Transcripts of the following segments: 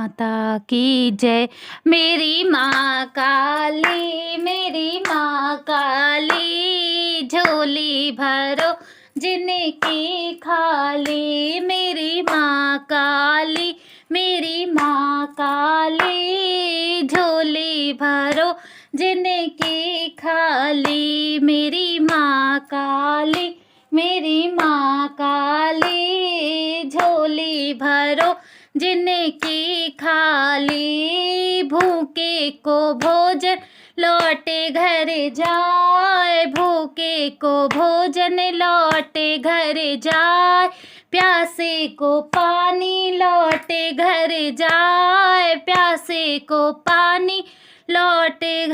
माता की जय। मेरी माँ काली, मेरी माँ काली, झोली भरो जिनकी खाली। मेरी माँ काली, मेरी माँ काली, झोली भरो जिनकी खाली। मेरी माँ काली, मेरी माँ काली, झोली भरो जिनकी खाली। भूखे को भोजन लौटे घर जाए, भूखे को भोजन लौटे घर जाए, प्यासे को पानी लौटे घर जाए, प्यासे को पानी लौटे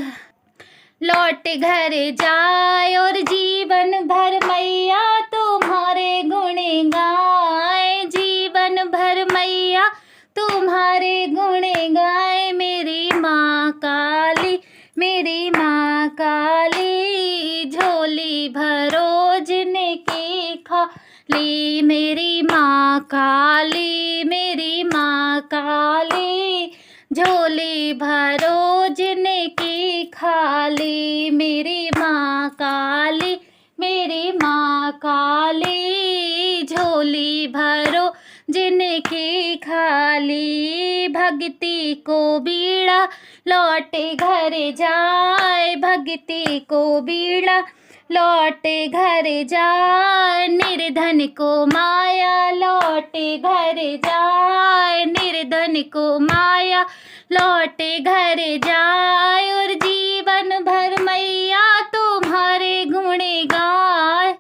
घर जाए। और जीवन भर मैया तुम्हारे गुण गाए, जीवन भर मैया तुम्हारे गुण गाए। मेरी माँ काली, मेरी माँ काली, झोली भरो जिनकी खाली। मेरी माँ काली, मेरी माँ काली, झोली भरो जिनकी खाली। मेरी माँ काली, मेरी माँ काली, झोली भरो जिनकी खाली। भक्ति को बीड़ा लौटे घर जाए, भक्ति को बीड़ा लौटे घर जाए, निर्धन को माया लौटे घर जाए, निर्धन को माया लौटे घर जाए। और जीवन भर मैया तुम्हारे गुण गाए,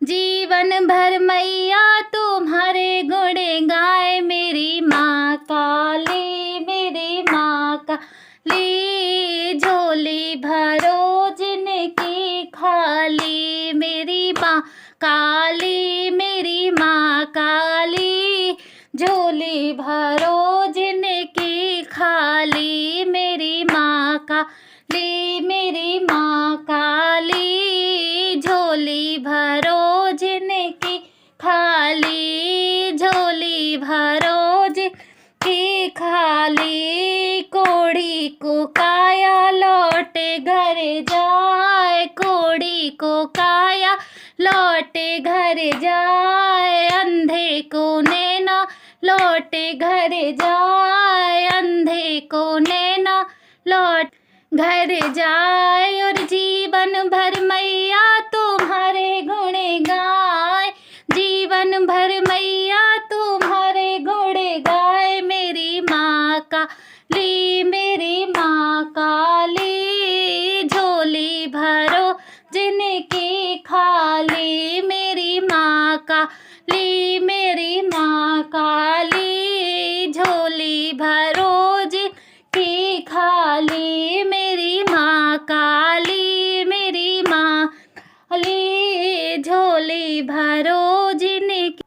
जीवन भर मैया तुम्हारे गुण गाए। मेरी माँ काली, मेरी माँ काली, झोली भरो जिनकी खाली। मेरी माँ काली, मेरी माँ काली, झोली भरो जिनकी खाली। मेरी माँ काली, मेरी माँ काली, झोली भरो जिनकी खाली, झोली भरो जिनकी खाली। कोढ़ी को काया लौटे घर जाए, कोढ़ी को काया लौटे घर जाए, अंधे को नैना लौटे घर जाए, अंधे को नैना लौट घर जाए। और जीवन भर मैया तुम्हारे गुण गाए, जीवन भर मैया तुम्हारे गुण गाए। मेरी माँ काली, मेरी माँ काली, झोली भरो जिनकी खाली। मेरी माँ काली, मेरी माँ काली, झोली भरो जिनकी खाली। मेरी माँ काली, मेरी माँ काली, झोली भरो जिनकी।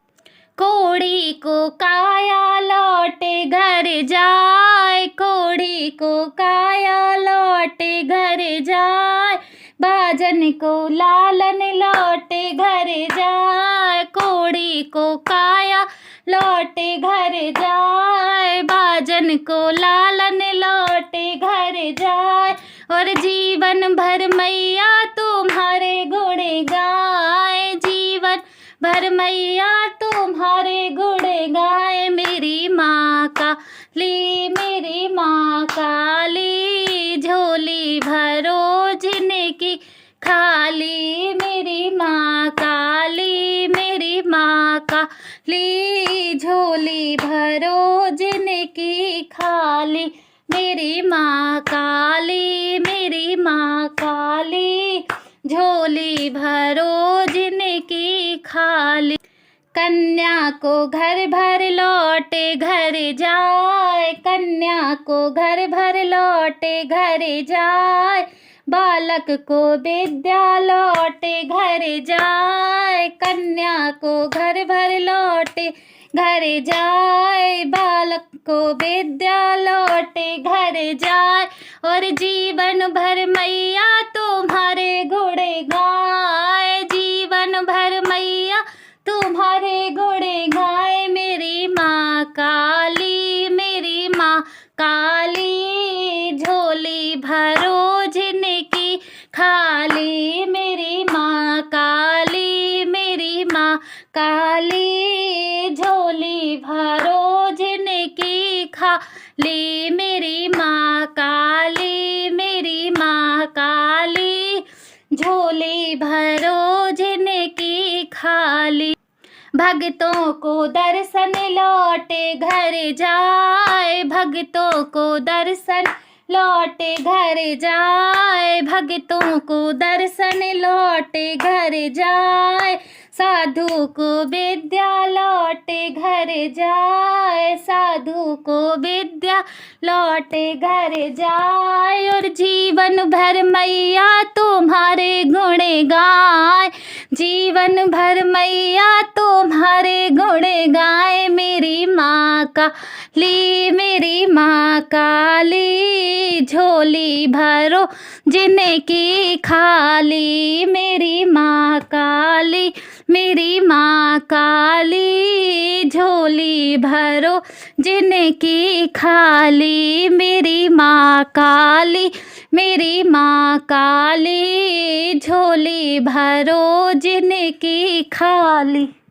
कोढ़ी को काया लौटे घर जाए, कोढ़ी को काया लौटे घर जाए, बाजन को लालन लौटे घर जाए, कोढ़ी को काया लौटे घर जाए, बाजन को लालन लौटे घर जाए। और जीवन भर मैया तुम्हारे गुण गाए, जीवन भर मैया तुम्हारे गुण गाए। मेरी माँ काली, मेरी माँ काली, झोली भरो जिनकी खाली। मेरी माँ काली, मेरी माँ काली, झोली भरो जिनकी खाली। मेरी माँ काली, मेरी माँ काली, झोली भरो जिनकी खाली। कन्या को घर भर लौटे घर जाए, कन्या को घर भर लौटे घर जाए, बालक को विद्या लौटे घर जाए, कन्या को घर भर लौटे घर जाए, बालक को विद्या लौटे घर जाए। और जीवन भर मैया तुम्हारे गुण गाए, जीवन भर मैया तुम्हारे गुण गाए। मेरी माँ काली, मेरी माँ काली, झोली भरो जिनकी खाली। मेरी माँ काली, मेरी माँ काली, झोली भरो जिनकी खाली। मेरी माँ काली, मेरी माँ काली, झोली भरो जिनकी खाली। भक्तों को दर्शन लौटे घर जाए, भक्तों को दर्शन लौटे घर जाए, भक्तों को दर्शन लौटे घर जाए। साधु को विद्या लौटे घर जाए, साधु को विद्या लौटे घर जाए। और जीवन भर मैया तुम्हारे गुण गाए, जीवन भर मैया तुम्हारे गुण गाए। मेरी माँ काली, मेरी माँ काली, झोली भरो जिनकी खाली। मेरी माँ काली, मेरी माँ काली, झोली भरो जिनकी खाली। मेरी माँ काली, मेरी माँ काली, झोली भरो जिनकी खाली।